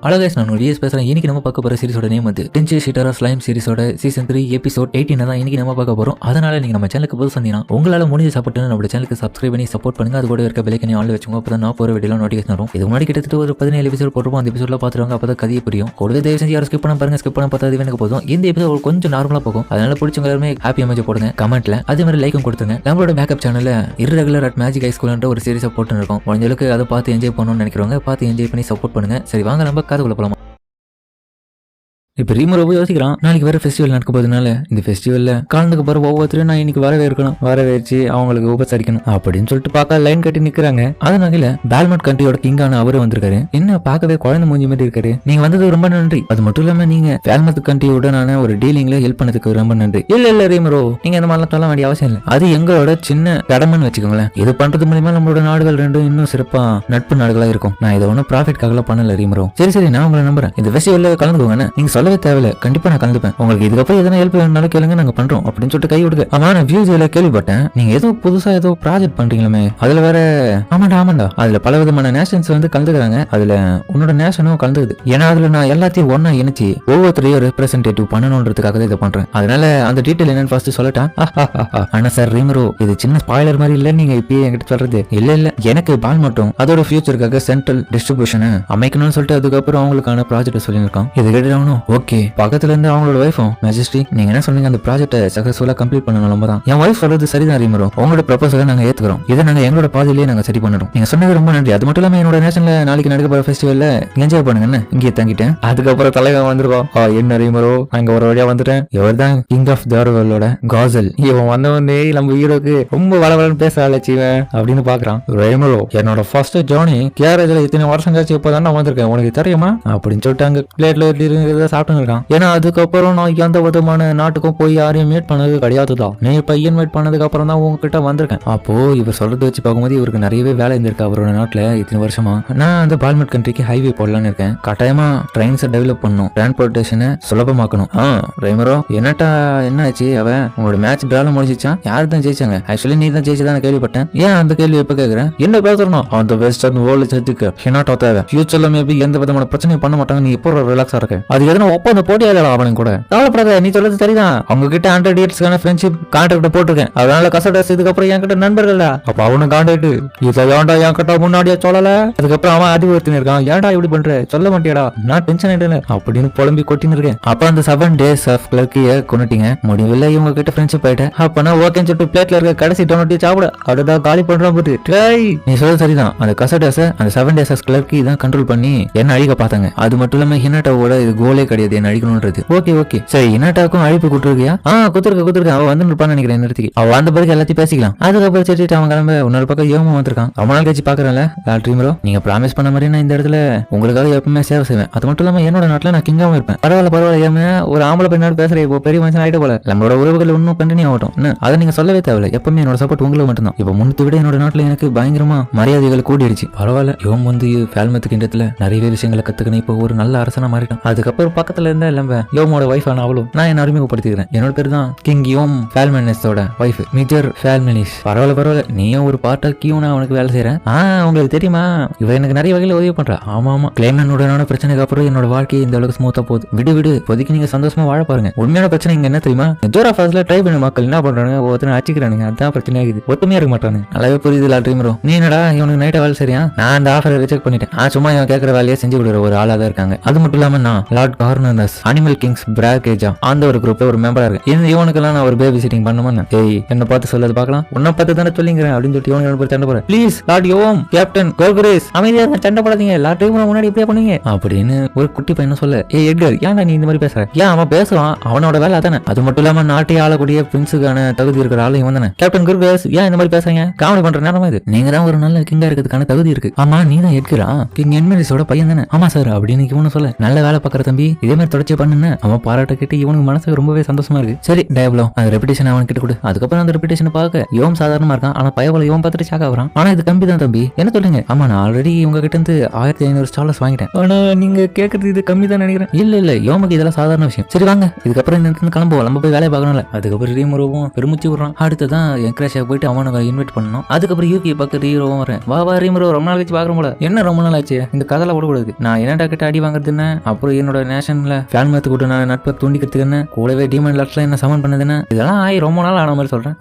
அழகா நான் ஒரு பேசுறேன். இன்னைக்கு நம்ம பார்க்க போற சீரிஸோட நேம் வந்து டென்சி ஷிட்டரா ஸ்லைம் சீரிஸோட சீசன் 3 எபிசோட் 18 தான் இன்னைக்கு நம்ம பார்க்க போறோம். அதனால நீங்க நம்ம சேனலுக்கு புதுசா வந்தீங்கன்னா உங்களால முடிஞ்ச சப்போர்ட் நம்ம சேனலுக்கு சப்ஸ்கிரைப் பண்ணி சப்போர்ட் பண்ணுங்க. அது கூட இருக்க பெல் ஐகானை ஆன்ல வச்சுக்கோங்க. அப்பதான் நான் போற வீடியோல நோட்டிஃபிகேஷன் வரும். இது முன்னாடி கிட்டத்தட்ட ஒரு 17 எபிசோட் போட்டுருப்போம். அந்த எபிசோட்ல பாத்துருவாங்க. அப்பதான் கதையை புரியும். கூடவே தயவு செஞ்சு யாரும் ஸ்கிப் பண்ண பாருங்க. ஸ்கிப் பண்ண பார்த்தா எனக்கு போதும். இந்த எபிசோட் கொஞ்சம் நார்மலா போகும். அதனால பிடிச்சவங்க எல்லாருமே ஹாப்பி எமோஜி போடுங்க கமெண்ட்ல. அதே மாதிரி லைக்கும் கொடுத்துங்க. நம்மளோட பேக்கப் சேனல்ல இர்ரெகுலர் அட் மேஜிக் ஹை ஸ்கூல்ன்ற ஒரு சீரிஸை போட்டு இருக்கோம். முடிஞ்சளவுக்கு அதை பார்த்து என்ஜாய் பண்ணணும்னு நினைக்கிறவங்க பார்த்து என்ஜாய் பண்ணி சப்போர்ட் பண்ணுங்க. சரி வாங்க நம்ம கதைக்குள்ள போலாம். இப்போ ரீமோ யோசிக்கிறான். நாளைக்கு வேற ஃபெஸ்டிவல் நடக்க போதுனால இந்த ஃபெஸ்டிவல்ல கலந்துக்கு போற ஒவ்வொருத்தரும் நான் இன்னைக்கு வரவேற்கணும், வரவேற்று அவங்களுக்கு உபசரிக்கணும் அப்படின்னு சொல்லிட்டு பார்க்க லைன் கட்டி நிக்கிறாங்க. அதனால பால்மட் கண்ட்ரியோட கிங்கான அவரு வந்திருக்காரு. என்ன பார்க்கவே குழந்தை மூஞ்சி மாதிரி இருக்காரு. நீங்க வந்தது ரொம்ப நன்றி. அது மட்டும் இல்லாம நீங்க பால்மட் கண்ட்ரியோட ஒரு டீலிங்ல ஹெல்ப் பண்ணதுக்கு ரொம்ப நன்றி. இல்ல ரீமோ, நீங்க அந்த மாதிரிலாம் சொல்ல வேண்டிய அவசியம் இல்லை. அது எங்களோட சின்ன கடமைன்னு வச்சுக்கோங்களேன். இது பண்றது மூலியமா நம்மளோட நாடுகள் ரெண்டும் இன்னும் சிறப்பா நட்பு நாடுகளா இருக்கும். நான் இதை ஒன்னும் ப்ராஃபிட்காக பண்ணல ரீமோ. சரி நான் உங்களை நம்புறேன். இந்த ஃபெஸ்டிவல்ல கலந்துக்கோங்க. நீங்க சொல்லவே தேவையில்ல, கண்டிப்பா நான் கலந்துப்பேன். உங்களுக்கு இதுக்கப்புறம் எதனா ஹெல்ப் வேணும்னாலும் கேளுங்க, நாங்க பண்றோம் அப்படின்னு சொல்லிட்டு கை விடுங்க. ஆமா நான் வியூஸ்ல கேள்விப்பட்டேன் நீங்க ஏதோ புதுசா ஏதோ ப்ராஜெக்ட் பண்றீங்களே. அதுல வேற ஆமாண்டா அதுல பல விதமான நேஷன்ஸ் வந்து கலந்துக்கிறாங்க. அதுல உன்னோட நேஷனும் கலந்துக்குது. ஏன்னா அதுல நான் எல்லாத்தையும் ஒன்னா இணைச்சு ஒவ்வொருத்தரையும் ரெப்ரசன்டேட்டிவ் பண்ணணும்ன்றதுக்காக தான் இதை பண்றேன். அதனால அந்த டீட்டெயில் என்னன்னு ஃபர்ஸ்ட் சொல்லட்டா. ஆனா சார் ரீமோ, இது சின்ன ஸ்பாயிலர் மாதிரி இல்ல நீங்க இப்பயே என்கிட்ட சொல்றது. இல்ல எனக்கு பால் மட்டும் அதோட ஃபியூச்சருக்காக சென்ட்ரல் டிஸ்ட்ரிபியூஷன் அமைக்கணும்னு சொல்லிட்டு அதுக்கப்புறம் அவங்களுக்கான ப்ராஜெக்ட் சொல்லியிருக்கான். இது கேட்டு ஓகே. பக்கத்துல இருந்து அவங்களோட வைஃபும் மெஜஸ்டி நீங்க என்ன சொன்னீங்க, அந்த ப்ராஜெக்ட்டை சக்சஸ்ஃபுல்லா கம்ப்ளீட் பண்ணணும் தான். என் வைஃப் சொல்றது சரிதான் ரீமோ, உங்களோட ப்ரொபோசலை நாங்க ஏத்துக்கிறோம். இதை நாங்க எங்களோட பாதையிலேயே நாங்க சரி பண்ணணும். நீங்க சொன்னது ரொம்ப நன்றி. அது மட்டும் இல்லாம என்னோட நேஷன்ல நாளைக்கு நடக்க போற ஃபெஸ்டிவல்ல என்ஜாய் பண்ணுங்க. இங்கே தங்கிட்டேன். அதுக்கப்புறம் தலைவன் வந்துருவோம். என்ன ரீமோ, அங்க ஒரு வழியா வந்துட்டேன். இவர் தான் கிங் ஆஃப் தார்வலோட காசல். இவன் வந்தவனே நம்ம ஹீரோக்கு ரொம்ப வளவலன்னு பேச அழைச்சிவன் அப்படின்னு பாக்குறான். ரீமோ, என்னோட ஃபர்ஸ்ட் ஜோனி கேரேஜ்ல இத்தனை வருஷம் கழிச்சு இப்பதான் நான் வந்திருக்கேன், உனக்கு தெரியுமா அப்படின்னு சொல்லிட்டு அங்க பிளேட்ல சாப்பிட்டு இருக்கான். ஏன்னா அதுக்கப்புறம் நான் எந்த விதமான நாட்டுக்கும் போய் யாரையும் மீட் பண்ணது கிடையாதுதான். நீ பையன் மீட் பண்ணதுக்கு அப்புறம் தான் உங்ககிட்ட வந்திருக்கேன். அப்போ இவர் சொல்றது வச்சு பார்க்கும்போது இவருக்கு நிறையவே வேலை இருந்திருக்கு அவரோட நாட்டுல இத்தனை வருஷமா. நான் அந்த பால்மெட் கண்ட்ரிக்கு ஹைவே போடலான்னு இருக்கேன். கட்டாயமா ட்ரெயின்ஸை டெவலப் பண்ணணும், டிரான்ஸ்போர்டேஷனை சுலபமாக்கணும். ரீமோ என்னட்டா என்ன ஆச்சு? அவன் உங்களோட மேட்ச் டிரால முடிச்சிச்சான். யாரு தான் ஜெயிச்சாங்க? ஆக்சுவலி நீ தான் ஜெயிச்சதான் கேள்விப்பட்டேன். ஏன் அந்த கேள்வி எப்ப கேட்கிறேன்? என்ன பேசணும்? அந்த வெஸ்டர்ன் வேர்ல்டு சர்ச்சுக்கு ஹினாட்டோ தேவை. ஃபியூச்சர்ல மேபி எந்த விதமான பிரச்சனையும் பண்ண மாட்டாங்க. நீ எப்போ ரிலாக்ஸா இருக்க? அது எதனா ஒப்பந்த போட்டியாளர் அவனுக்கு கூட கவலைப்படாத. நீ சொல்றது சரிதான். அவங்க கிட்ட 100 இயர்ஸ்க்கான ஃப்ரெண்ட்ஷிப் கான்ட்ராக்ட் போட்டிருக்கேன். அதனால கசடஸ் இதுக்கப்புறம் என்கிட்ட நண்பர்கள். அப்ப அவனு கான்ட்ராக்ட் இதை ஏன்டா என்கிட்ட முன்னாடியே சொல்லல? அதுக்கப்புறம் அவன் அதிபர்த்தின்னு இருக்கான். ஏன்டா இப்படி பண்ற? சொல்ல மாட்டியாடா? நான் டென்ஷன் ஆயிட்டேன் அப்படின்னு புலம்பி கொட்டின்னு இருக்கேன். அப்ப அந்த 7 days ஆஃப் கிளர்க்கிய கொண்டுட்டீங்க. முடிவில் இவங்க கிட்ட ஃப்ரெண்ட்ஷிப் ஆயிட்டேன். அப்பனா ஓகேன்னு சொல்லிட்டு பிளேட்ல இருக்க கடைசி டொனட்டி சாப்பிட அடுதான் காலி பண்றான் போது. நீ சொல்றது சரிதான். அந்த கசடஸ் அந்த 7 days ஆஃப் கிளர்க்கி தான் கண்ட்ரோல் பண்ணி என்ன அழிக்க பார்த்தாங்க. அது மட்டும் இல்லாம ஹினாட்டோவோட இது கோலே கிடையாது என்ன அழிக்கணும்ன்றது. ஓகே சரி, இனாட்டாக்கும் அழைப்பு கொடுத்துருக்கியா? குத்துருக்க அவ வந்து இருப்பான்னு நினைக்கிறேன். நேரத்துக்கு அவ வந்த பிறகு எல்லாத்தையும் பேசிக்கலாம். அதுக்கப்புறம் சரி அவன் கிளம்ப. இன்னொரு பக்கம் யோகமா வந்திருக்கான். ரொம்ப நாள் கழிச்சு பாக்குறேன்ல ரீமோ, நீங்க ப்ராமிஸ் பண்ண மாதிரி நான் இந்த இடத்துல உங்களுக்காக எப்பவுமே சேவை செய்வேன். அது மட்டும் இல்லாம என்னோட நாட்டுல நான் கிங்காவும் இருப்பேன். பரவாயில்ல ஏன்னா ஒரு ஆம்பளை பெண்ணோட பேசுறேன். இப்போ பெரிய மனுஷன் ஆயிட்டு போல நம்மளோட உறவுகள் இன்னும் கண்டினியூ ஆகட்டும். அதை நீங்க சொல்லவே தேவையில்ல. எப்பவுமே என்னோட சப்போர்ட் உங்களுக்கு மட்டும்தான். இப்போ முன்னத்தை விட என்னோட நாட்டுல எனக்கு பயங்கரமா மரியாதைகள் கூடிடுச்சு. பரவாயில்ல, இவன் வந்து ஃபேல்மத்து கிண்டத்துல நிறைய விஷயங்களை கத்துக்கணும். இப்போ ஒரு நல்ல அரசனா மாறிட்டான். அதுக்கப்புறம் பக்கத்துல இருந்தா இல்ல யோமோட வைஃப் ஆன அவளும் நான் என்ன அறிமுகப்படுத்திக்கிறேன். என்னோட பேர் தான் கிங் யோம் ஃபேல்மெனிஸோட வைஃப் மேஜர் ஃபேல்மெனிஸ். பரவாயில்ல நீயும் ஒரு பார்ட்டா கியூனா அவனுக்கு வேலை செய்யறேன். உங்களுக்கு தெரியுமா இவ எனக்கு நிறைய வகையில உதவி பண்றா. ஆமா கிளைமேனுடனான பிரச்சனைக்கு அப்புறம் என்னோட வாழ்க்கை இந்த அளவுக்கு ஸ்மூத்தா போகுது. விடு இப்போதைக்கு நீங்க சந்தோஷமா வாழ பாருங்க. உண்மையான பிரச்சனை இங்க என்ன தெரியுமா? ஜோரா ஃபாஸ்ல ட்ரை பண்ண மக்கள் என்ன பண்றாங்க, ஒருத்தனை அச்சிக்கிறானுங்க. அதான் பிரச்சனை ஆகுது. ஒத்துமையா இருக்க மாட்டானு. நல்லாவே புரியுது ட்ரீமரோ. நீ என்னடா இவனுக்கு நைட்டா வேலை சரியா? நான் அந்த ஆஃபரை ரிஜெக்ட் பண்ணிட்டேன். சும்மா இவன் கேட்கற வேலையை செஞ்சு கொடுக்குற ஒரு ஆளா தான் இருக்காங்க. அது மட்டும் இல்லாம நான் லார்ட் கவர்னர்ஸ் அனிமல் கிங்ஸ் பிராகேஜா அந்த ஒரு குரூப்ல ஒரு மெம்பரா இருக்கு. இவனுக்கெல்லாம் நான் ஒரு பேபி சிட்டிங் பண்ணுமா? என்ன பார்த்து சொல்லது பாக்கலாம். உன்னை பார்த்து தானே சொல்லிங்கிறேன் அப்படின்னு சொல்லிட்டு இவனுக்கு சண்டை போறேன். ப்ளீஸ் லார்ட் யோம் கேப்டன் கோர்கரேஸ் அமைதியா சண்டை போடாதீங்க. லார்ட் யோம் முன்னாடி இப்படியே பண்ணுங்க அப்படின்னு ஒரு குட்டி பையன் சொல்ல, எட்கர் ஏன்டா நீ இந்த மாதிரி பேசுற? ஏன் அவன் பேசுவான், அவனோட வேலை அதானே. அது மட்டும் இல்லாம நாட்டை ஆளக்கூடிய பிரின்ஸுக்கான தகுதி இருக்கிற ஆளு இவன் தானே. கேப்டன் கோர்கரேஸ் ஏன் இந்த மாதிரி பேசுறீங்க? காமெடி பண்ற நேரமா இது. நீங்க தான் ஒரு நல்ல கிங்கா இருக்கிறதுக்கான தகுதி இருக்கு. ஆமா நீ தான் எட்கரா? கிங் என்மெரிஸோட பையன் தானே? ஆமா சார் அப்படின்னு இவனு சொல்ல, நல்ல வேலை பாக்குற தம்பி. இதே மாதிரி தொடர்ச்சி பண்ணுன்னு அவன் பாராட்ட கேட்டு இவனுக்கு மனசுக்கு ரொம்பவே சந்தோஷமா இருக்கு. சரி டேப்லோ அந்த ரெபிடேஷன் அவன் கிட்ட கொடு. அதுக்கப்புறம் அந்த ரெபிடேஷன் பார்க்க இவன் சாதாரணமா இருக்கான். ஆனா பயபோல இவன் பார்த்துட்டு ஷாக் ஆகுறான். ஆனா இது கம்பி தான் தம்பி, என்ன சொல்லுங்க? ஆமா நான் ஆல்ரெடி உங்ககிட்ட இருந்து $1500 வாங்கிட்டேன். ஆனா நீங்க கேட்கறது இது கம்மி தான் நினைக்கிறேன். இல்ல யோமுக்கு இதெல்லாம் சாதாரண விஷயம். சரி வாங்க இதுக்கப்புறம் இந்த இடத்துல கிளம்புவோம், நம்ம போய் வேலையை பார்க்கணும்ல. அதுக்கப்புறம் ரீமரோவும் பெருமிச்சு விடுறான். அடுத்ததான் என்கரேஜா போயிட்டு அவனை இன்வைட் பண்ணணும். அதுக்கப்புறம் யூகி பக்கத்து ஹீரோவும் வரேன். வா ரீமரோ ரொம்ப நாள் கழிச்சு பாக்குறோம் போல. என்ன ரொம்ப நாள் ஆச்சு, இந்த கதெல்லாம் விடக்கூடாது. நான் என்னடா கிட்ட அடி வாங்குறதுன்னு, அப்புறம் என்னோட நேஷன்ல ஃபேன் மேத்து கூட நான் நட்பை தூண்டிக்கிறதுக்குன்னு, கூடவே டீமன் லாட்ல என்ன சமன் பண்ணதுன்னு, இதெல்லாம் ரொம்ப நாள் ஆன மாதிரி சொல்றேன்.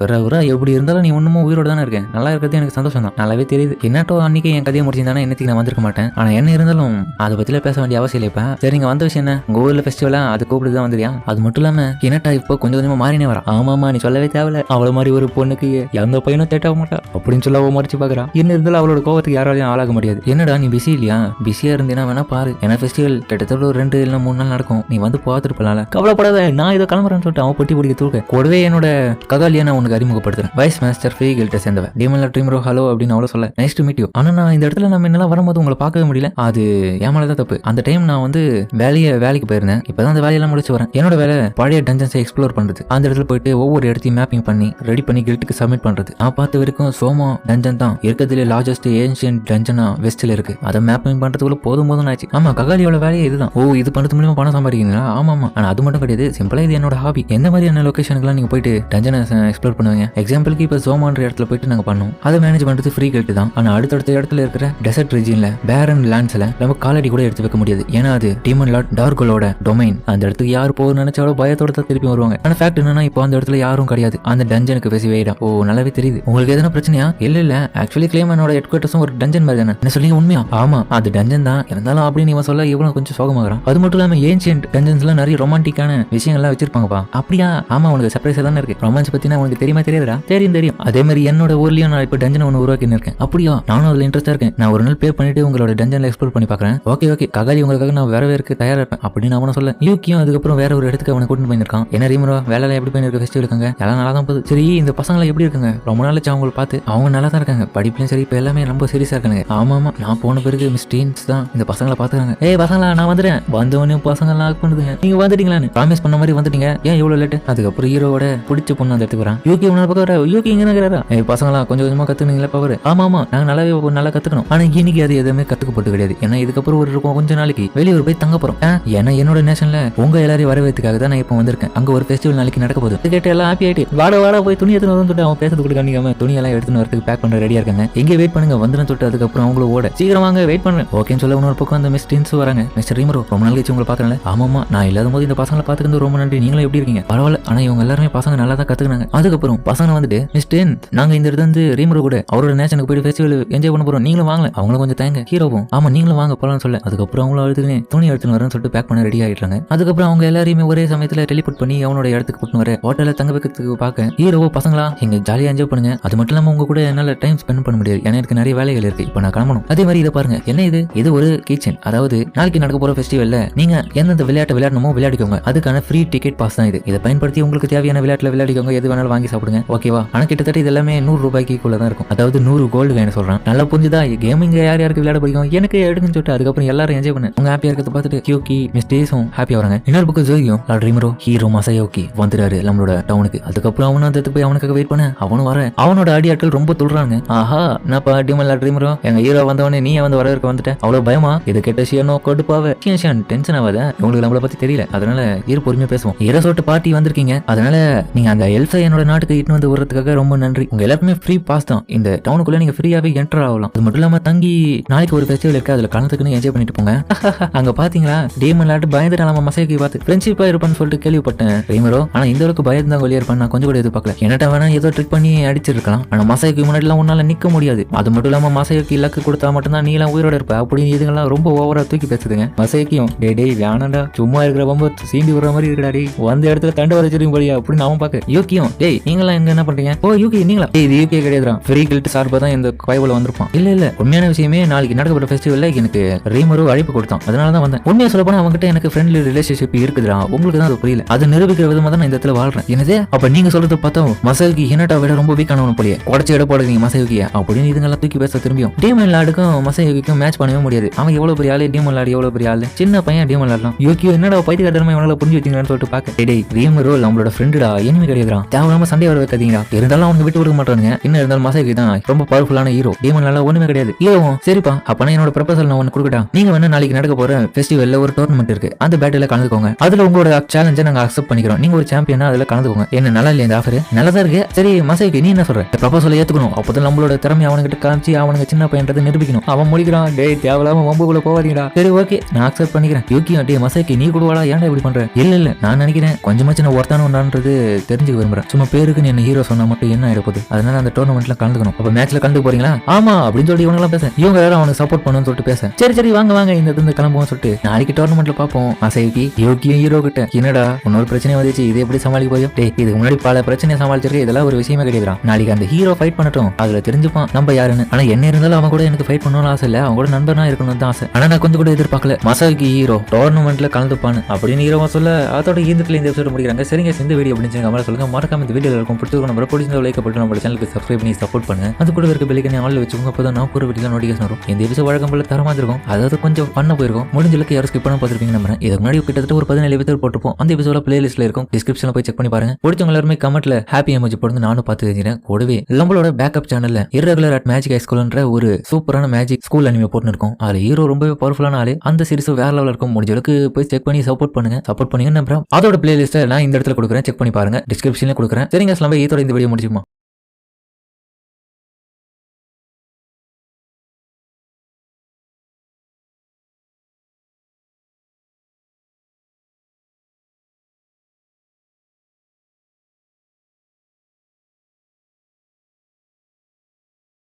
எப்படி இருந்தாலும் நீ ஒண்ணுமோ உயிரோட தானே இருக்கேன். நல்லா இருக்கிறது எனக்கு சந்தோஷம் தான், நல்லாவே தெரியுது. என்னட்டோ அன்னைக்கு என் கதையை முடிச்சிருந்தானே என்னத்துக்கு நான் வந்திருக்க மாட்டேன். ஆனா என்ன இருந்தாலும் அதை பத்தில பேச வேண்டிய அவசியம் இல்லை. இப்ப சரி நீங்க வந்த விஷயம் என்ன, உங்க ஊர்ல ஃபெஸ்டிவலா அது கூப்பிட்டு தான் வந்துறியா? அது மட்டும் இல்லாம என்னட்டா இப்போ கொஞ்சம் கொஞ்சமா மாறினே வரா. ஆமாமா நீ சொல்லவே தேவையில்ல, அவளை மாதிரி ஒரு பொண்ணுக்கு எந்த பையனும் தேட்டாக மாட்டா அப்படின்னு சொல்ல மறைச்சு பாக்குறா. என்ன இருந்தாலும் அவளோட கோவத்துக்கு யாராலையும் ஆளாக முடியாது. என்னடா நீ பிஸி இல்லையா? பிஸியா இருந்தீங்கன்னா வேணா பாரு, ஏன்னா ஃபெஸ்டிவல் கிட்டத்தட்ட ஒரு 2 இல்ல 3 நாள் நடக்கும், நீ வந்து பார்த்துட்டு போலாம்ல. கவலைப்படாத, நான் இதை கிளம்புறேன்னு சொல்லிட்டு அவன் பொட்டி பிடிக்க தூக்க கூடவே என்னோட ககாலியா நான் உனக்கு அறிமுகப்படுத்துறேன். வைஸ் மாஸ்டர் ஃப்ரீ கில்ட்ட சேர்ந்தவன் டீமன் லாட் ரீமரோ ஹலோ அப்படின்னு அவளை சொல்ல. Nice to meet you. ஆனா நான் இந்த இடத்துல நம்ம என்னெல்லாம் வரும்போது உங்களை பார்க்கவே முடியல, அது ஏமாலதான் தப்பு. அந்த டைம் நான் வந்து வேலைக்கு போயிருந்தேன். இப்பதான் அந்த வேலையெல்லாம் முடிச்சு வரேன். என்னோட வேலை பழைய டஞ்சன்ஸை எக்ஸ்ப்ளோர் பண்றது. அந்த இடத்துல போயிட்டு ஒவ்வொரு இடத்தையும் மேப்பிங் பண்ணி ரெடி பண்ணி கில்ட்டுக்கு சப்மிட் பண்றது. நான் பார்த்த வரைக்கும் சோமோ டஞ்சன் தான் இருக்கிறதுல லார்ஜஸ்ட் ஏன்ஷியன்ட் டஞ்சனா வெஸ்ட்ல இருக்கு. அதை மேப்பிங் பண்றதுக்குள்ள போதும் ஆச்சு. ஆமா ககாலியோட வேலையை இதுதான். ஓ இது பண்றது மூலமா பணம் சம்பாதிக்கிறீங்களா? ஆமா ஆனா அது மட்டும் கிடையாது, சிம்பிளா இது என்னோட ஹாபி. எந்த மாதிரியான லொகேஷனுக்குலாம் நீங்க போயிட்டு டஞ்சனை எக்ஸ்ப்ளோர் பண்ணுவீங்க? எக்ஸாம்பிளுக்கு இப்ப சோமான்ற இடத்துல போயிட்டு நாங்க பண்ணோம். அதை மேனேஜ் பண்றது ஃப்ரீ கில்ட் தான். ஆனா அடுத்தடுத்த இடத்துல இருக்கிற டெசர்ட் ரீஜியன்ல பேரன் லேண்ட்ஸ்ல நம்ம காலடி கூட எடுத்து வைக்க முடியாது. ஏன்னா அது டீமன் லார்ட் டார்கோலோட டொமைன். அந்த இடத்துக்கு யார் போகணும்னு நினைச்சாலும் பயத்தோட தான் திருப்பி வருவாங்க. ஆனா ஃபேக்ட் என்னன்னா இப்போ அந்த இடத்துல யாரும் கிடையாது. அந்த டஞ்சனுக்கு பேசி வேடா. ஓ நல்லாவே தெரியுது. உங்களுக்கு எதனா பிரச்சனையா? இல்ல ஆக்சுவலி கிளேமனோட ஹெட் குவார்ட்டர்ஸும் ஒரு டஞ்சன் மாதிரி தானே. என்ன சொல்லுங்க உண்மையா? ஆமா அது டஞ்சன் தான், இருந்தாலும் அப்படின்னு இவன் சொல்ல இவனும் கொஞ்சம் சோகமாகறான். அது மட்டும் இல்லாம ஏன்ஷியன்ட் டஞ்சன்ஸ்ல நிறைய ரொமான்டிக்கான விஷயங்கள்லாம் வச்சிருப்பாங்கப்பா. அப்படியா? ஆமா உனக்கு சர்ப்ரைஸா தானே இருக்கு. ரொமான்ஸ் பத்தினா உனக்கு தெரியுமா தெரியாதா? தெரியும். அதே மாதிரி என்னோட ஊர்லயும் நான் இப்போ டஞ்சன் ஒன்று உருவாக்கின்னு இருக்கேன். அப்படியா? நானும் அதுல இன்ட்ரெஸ்டா இருக்கேன். நான் ஒரு நாள் பே பண்ணிட்டு உங்களோட டஞ்சன்ல எக்ஸ்ப்ளோர் பண்ணி பாக்குறேன். ஓகே ககாலி உங்களுக்காக நான் வரவேற்க தயாரா இருப்பேன் அப்படின்னு அவனை சொல்ல. யூக்கியும் அதுக்கப்புறம் வேற ஒரு இடத்துக்கு அவனை கூட்டிட்டு போயிருக்கான். என்ன ரீமரோ வேலையில எப்படி போயிருக்க? ஃபெஸ்டிவல் இருக்காங்க எல்லாம் நல்லா தான் போகுது. சரி இந்த பசங்களை எப்படி இருக்காங்க? ரொம்ப நாள் அவங்களை பார்த்து. அவங்க நல்லா தான் இருக்காங்க, படிப்புலையும் சரி இப்போ எல்லாமே ரொம்ப சீரியஸா இருக்காங்க. ஆமா நான் போன பிறகு மிஸ் டீன்ஸ் தான் இந்த பசங்களை பாத்துக்காங்க. ஏய் பசங்களா நான் வந்துட்டேன். வந்தவனே பசங்க லாக் பண்ணுதுங்க. நீங்க வந்துட்டீங்களான்னு ப்ராமிஸ் பண்ண மாதிரி வந்துட்டீங்க, ஏன் இவ்வளவு லேட்? அதுக்கப்புறம் ஹீரோவோட பிடிச்ச பொண்ணு அந்த இடத்துக்கு வரான். யூகி உன்னால பக்கம் வர. யூகி இங்க இருக்கிறாரா? பசங்களா கொஞ்சமா கத்துனீங்களா பவர்? ஆமா நாங்க நல்லா கத்துக்கணும். ஆனா இன்னைக்கு அது எதுவுமே கத்துக்கப்பட்டு கிடையாது. ஏன்னா இதுக்கப்புறம் ஒரு கொஞ்ச நாளைக்கு வெளியூர் போய் தங்க போறோம். ஏன்னா என்னோட நேஷன்ல உங்க எல்லாரையும் வரவேற்கிறதுக்காக தான் நான் இப்போ வந்திருக்கேன். அங்க ஒரு ஃபெஸ்டிவல் நாளைக்கு நடக்க போகுது. கேட்டு எல்லாம் ஹாப்பி ஆயிட்டு வாட போய் துணி எடுத்துன்னு வந்து அவன் பேசுறது கூட காணிக்காம துணி எல்லாம் எடுத்துன்னு வரதுக்கு பேக் பண்ண ரெடியா இருக்காங்க. எங்க வெயிட் பண்ணுங்க வந்துடும் சொல்லிட்டு அதுக்கப்புறம் அவங்கள ஓட சீக்கிரம் வாங்க வெயிட் பண்ணுறேன் ஓகேன்னு சொல்ல இன்னொரு பக்கம் அந்த மிஸ் டீன்ஸ் வராங்க. மிஸ்டர் ரீமரோ ரொம்ப நாள் கழிச்சு உங்களை பார்க்கறேன். ஆமாமா நான் இல்லாத போது இந்த பசங்களை பார்த்துக்கிறது ரொம்ப நன்றி. நீங்களும் எப்படி இருக்கீங்க? பரவாயில்ல. ஆனா இவங்க எல்லாருமே பசங்க நல்லா தான் கத்துக்கினாங்க. அதுக்கப்புறம் பசங்க வந்துட்டு மிஸ் டீன் நாங்க இந்த இடத்துல வந்து ரீமரோ கூட அவரோட நேஷனுக்கு போயிட்டு ஃபெஸ்டிவல் என்ஜாய் பண்ண போறோம், நீங்களும் வாங்கல. அவங்களும் கொஞ்சம் தேங்க ஹீரோவும் ஆமா நீங்களும் வாங்க போலாம்னு சொல்ல அதுக்கப்புறம் அவங்களும் அழுதுன்னு துணி எடுத்துன்னு வரேன்னு சொல்லிட்டு பேக் பண்ண ரெடி ஆயிட்டாங்க. அதுக்கப்புறம் அவங்க எல்லாரையுமே ஒரே சமயத்துல டெலிபோர்ட் பண்ணி அவனோட இடத்துக்கு கூட்டின்னு வர ஹோட்டல்ல தங்க வைக்கிறதுக்கு பார்க்க ஹீரோவோ பசங்களா எங்க ஜாலியா என்ஜாய் பண்ணுங்க. அது மட்டும் இல்லாம உங்க கூட என்னால டைம் ஸ்பெண்ட் பண்ண முடியாது, ஏன்னா எனக்கு நிறைய வேலைகள் இருக்கு, இப்போ நான் கிளம்பணும். அதே மாதிரி இதை பாருங்க, என்ன இது ஒரு கிச்சன். அதாவது நாளைக்கு நடக்க போற ஃபெஸ்டிவல்ல நீங்க எந்தெந்த விளையாட்டு விளையாடணுமோ விளையாடிக்கோங்க. அதுக்கான ஃப்ரீ டிக்கெட் பாஸ் தான் இது. இதை பயன்படுத்தி உங்களுக்கு தேவையான விளையாட்டுல விளையாடிக்கோங்க, எது வேணாலும் வாங்கி சாப்பிடுங்க ஓகேவா? ஆனா கிட்டத்தட்ட இது எல்லாமே 100 ரூபாய்க்குள்ள தான் இருக்கும். அதாவது 100 கோல்டு வேணும் சொல்றேன். நல்லா புரிஞ்சுதா? கேமிங் யாருக்கு விளையாட பிடிக்கும் எனக்கு எடுக்குன்னு சொல்லிட்டு அதுக்கப்புறம் எல்லாரும் என்ஜாய் பண்ணு. உங்க ஹாப்பியா இருக்கிறத பார்த்துட்டு கியூக்கி மிஸ் டேஸும் ஹாப்பியா வராங்க. இன்னொரு பக்கம் ஜோயும் ரீமரோ ஹீரோ மசயோக்கி வந்துறாரு நம்மளோட டவுனுக்கு. அதுக்கப்புறம் அவனும் அந்த போய் அவனுக்காக வெயிட் பண்ண அவனும் வர. அவனோட அடியாட்கள் ரொம்ப துள்றாங்க. ஆஹா நான் டீமன் ரீமரோ எங்க ஹீரோ வந்தவனே நீ வந்து வரவேற்க வந்துட்டேன், அவ்வளவு பயமா? இது கேட்ட ஷியனோ கொடுப்பாவ டென்ஷன் ஆகாத, உங்களுக்கு நம்மளை பத்தி தெரியல, அதனால ஹீரோ பொறுமையா பேசுவோம். ஹீரோ சொல்லிட்டு பார்ட்டி வந்திருக்கீங்க, அதனால நீங்க அந்த எல்சா என்னோட நாட்டுக்கு இட்டு வந்து விடுறதுக்காக ரொம்ப நன்றி. உங்க எல்லாருக்குமே ஃப்ரீ பாஸ் தான். இந்த டவுனுக்குள்ள நீங்க ஃப்ரீயாவே என்டர் ஆகலாம். அது மட்டும் இல்லாம தங்கி நாளைக்கு ஒரு ஃபெஸ்டிவல் இருக்கு, அதுல கலந்துக்குன்னு என்ஜாய் பண்ணிட்டு போங்க. அங்க பாத்தீங்களா டீமன் லாட் பயந்துட்டு நம்ம மசைக்கு பார்த்து ஃப்ரெண்ட்ஷிப்பா இருப்பான்னு சொல்லிட்டு கேள்விப்பட்டேன் ரீமரோ. ஆனா இந்த அளவுக்கு பயந்து தான் வெளியே இருப்பான் நான் கொஞ்சம் கூட எதிர்பார்க்கல. என்னட்டா வேணா ஏதோ ட்ரிக் பண்ணி அடிச்சிருக்கலாம், ஆனா மசைக்கு முன்னாடி எல்லாம் உன்னால நிக்க முடியாது. அது மட்டும் இல்லாம மசைக்கு இலக்கு கொடுத்தா மட்டும்தான் நீ எல்லாம் உயிரோட இருப்ப அப்படின்னு இதுங்கெல்லாம் ரொம்ப ஓவரா தூக்கி பேசுதுங்க. மசைக்கும் டேய் வேணாண்டா சும்மா இருக்கிற ரொம்ப சீண்டி விடுற மாதிரி இருக்கடாடி, வந்த இடத்துல தண்டு வரைச்சிருக்க போலியா அப்படின்னு அவன் பாக்க. யூக்கியும் டேய் நீங்களாம் எங்க என்ன பண்றீங்க? ஓ யூகி நீங்களா? இது யூகே கிடையாது, ஃப்ரீ கில்ட் சார்பா தான் இந்த பைபிள் வந்திருப்பான். இல்ல உண்மையான விஷயமே நாளைக்கு நடக்கப்பட்ட ஃபெஸ்டிவல்ல எனக்கு ரீமரோ அழைப்பு கொடுத்தான், அதனாலதான் வந்தேன். உண்மையா சொல்ல போனா அவங்ககிட்ட எனக்கு ஃப்ரெண்ட்லி ரிலேஷன்ஷிப் இருக்குதுடா, உங்களுக்கு தான் அது புரியல. அது நிரூபிக்கிற விதமா தான் நான் இந்த இடத்துல வாழ்றேன். என்னது அப்ப நீங்க சொல்றது பார்த்தா மசைக்கு ஹினட்டா விட ரொம்ப வீக்கானவன போலியே, குறைச்சி இட போடுறீங்க மசைக்கியா அப்படின்னு இதுங்கெல்லாம் தூக்கி பேச திரும்பியும் டீமன் லாடுக்கும் மசைக்கும் மேட்ச் பண்ணவே முடியாது. அவன் எவ்வளவு பெரிய ஆளு, டீமன் லாடு எவ்வளவு பெரிய ஆளு, சின்ன பையன் டீமன் விளையாடலாம். யோக்கியோ என்னடா பைத்தியக்காரமா இவனால புரிஞ்சு வச்சுங்கன்னு சொல்லிட்டு பாக்க டேய் ரீமரோ நம்மளோட ஃப்ரெண்டுடா எனிமி கிடையாதுடா தேவையில்லாம சண்டை வர வைக்காதீங்கடா இருந்தாலும் அவனுக்கு விட்டு கொடுக்க மாட்டானுங்க என்ன இருந்தாலும் மசாய்க்கு தான் ரொம்ப பவர்ஃபுல்லான ஹீரோ டீமனால ஒண்ணுமே கிடையாது ஹீரோவும் சரிப்பா அப்பனா என்னோட ப்ரொபோசல் நான் ஒன்னு கொடுக்கட்டா நீங்க வேணா நாளைக்கு நடக்க போற ஃபெஸ்டிவல்ல ஒரு டோர்னமெண்ட் இருக்கு அந்த பேட்டில கலந்துக்கோங்க அதுல உங்களோட சேலஞ்சை நாங்க அக்செப்ட் பண்ணிக்கிறோம் நீங்க ஒரு சாம்பியனா அதுல கலந்துக்கோங்க என்ன நல்லா இல்லையா இந்த ஆஃபர் நல்லதா இருக்கு சரி மசாய்க்கு நீ என்ன சொல்ற ப்ரொபோசலை ஏத்துக்கணும் அப்பதான் நம்மளோட திறமை அவனுக்கிட்ட காமிச்சு அவனுக்கு சின்ன பையன்றதை நிரூபிக்கணும் அவன் முடிக்கிறான் டேய் தேவையில்லாம வம்புக்குள்ள போவாதீங்கடா சரி ஓகே நான் அக்செப்ட் பண்ணிக்கிறேன் யோக்கியம் டே மசாய்க்கு நீ கூடவாடா ஏன்டா இப்படி பண்ற இல்ல நான் நினைக்கிறேன் கொஞ்சமாச்சும் நான் ஒருத்தான ஒன்றான்றது தெரிஞ்சுக்க விரும்புறேன் சும்மா பேருக்கு என்ன ஹீரோ சொன்னா மட்டும் என்ன ஆயிட போகுது அதனால அந்த டோர்னமெண்ட்ல கலந்துக்கணும் அப்ப மேட்ச்ல கலந்து போறீங்களா ஆமா அப்படின்னு சொல்லி இவங்கெல்லாம் பேச இவங்க வேற அவனுக்கு சப்போர்ட் பண்ணுன்னு சொல்லிட்டு பேச சரி வாங்க இந்த கிளம்புவோம் சொல்லிட்டு நாளைக்கு டோர்னமெண்ட்ல பாப்போம் மசாய்க்கு யோக்கியம் ஹீரோ கிட்ட என்னடா இன்னொரு பிரச்சனை வந்துச்சு இது எப்படி சமாளிக்க போய் டே இதுக்கு முன்னாடி பல பிரச்சனையை சமாளிச்சிருக்க இதெல்லாம் ஒரு விஷயமே கிடையாது நாளைக்கு அந்த ஹீரோ ஃபைட் பண்ணட்டும் அதுல தெரிஞ்சுப்பான் நம்ம யாருன்னு ஆனா என்ன இருந்தாலும் அவன் கூட எனக்கு ஃபைட் பண்ணணும்னு ஆசை இல்ல அவன் கூட நண்பனா இருக்கணும்னு தான் ஆசை ஆனா நான் கொஞ்சம் கூட எதிர்பார்க்கல மசாய்க்கு ஹீரோ டோர்னமெண்ட்ல கலந்துப்பான்னு அப்படின்னு ஹீரோவா சொல்ல அதோட இந்த எபிசோட் முடிக்கிறாங்க சரிங்க இந்த வீடியோ அப்படின்னு கமெண்ட் சொல்லுங்க மறக்காம இந்த வீடியோல இருக்கும் பிடிச்சிருக்க நம்ம பிடிச்ச லைக் போட்டு நம்ம சேனலுக்கு சப்ஸ்கிரைப் பண்ணி சப்போர்ட் பண்ணுங்க அது கூட இருக்க பெல்லைக்கனை ஆன்ல வச்சுக்கோங்க அப்பதான் நான் ஒரு வீடியோல நோட்டிஃபிகேஷன் வரும் இந்த எபிசோட் வழக்கம் போல தரமா இருக்கும் அதாவது கொஞ்சம் பண்ண போயிருக்கும் முடிஞ்சளவுக்கு யாரும் ஸ்கிப் பண்ண பார்த்துருப்பீங்க நம்புறேன் இதுக்கு முன்னாடி கிட்டத்தட்ட ஒரு 17 எபிசோட் போட்டுப்போம் அந்த எபிசோட பிளேலிஸ்ட்ல இருக்கும் டிஸ்கிரிப்ஷன்ல போய் செக் பண்ணி பாருங்க பிடிச்சவங்க எல்லாருமே கமெண்ட்ல ஹாப்பி எமோஜி போடுங்க நானும் பார்த்து தெரிஞ்சுறேன் கூடவே நம்மளோட பேக்கப் சேனல்ல இரகுலர் அட் மேஜிக் ஹை ஸ்கூல்ன்ற ஒரு சூப்பரான மேஜிக் ஸ்கூல் அனிமே போட்டு இருக்கும் அதுல ஹீரோ ரொம்பவே பவர்ஃபுல்லான ஆளு அந்த சீரிஸ் வேற லெவலில் இருக்கும் முடிஞ்சளவுக்கு போய் செக் பண்ணி சப்போர்ட் பண்ணுங்க நம்புறேன் அதோட பிளேலிஸ்ட்டை நான் இந்த இடத்துல கொடுக்குறேன் செக் பண்ணி பாருங்க டிஸ்கிரிப்ஷன்ல கொடுக்குறேன் சரிங்க இதோட இந்த வீடியோ முடிச்சுமா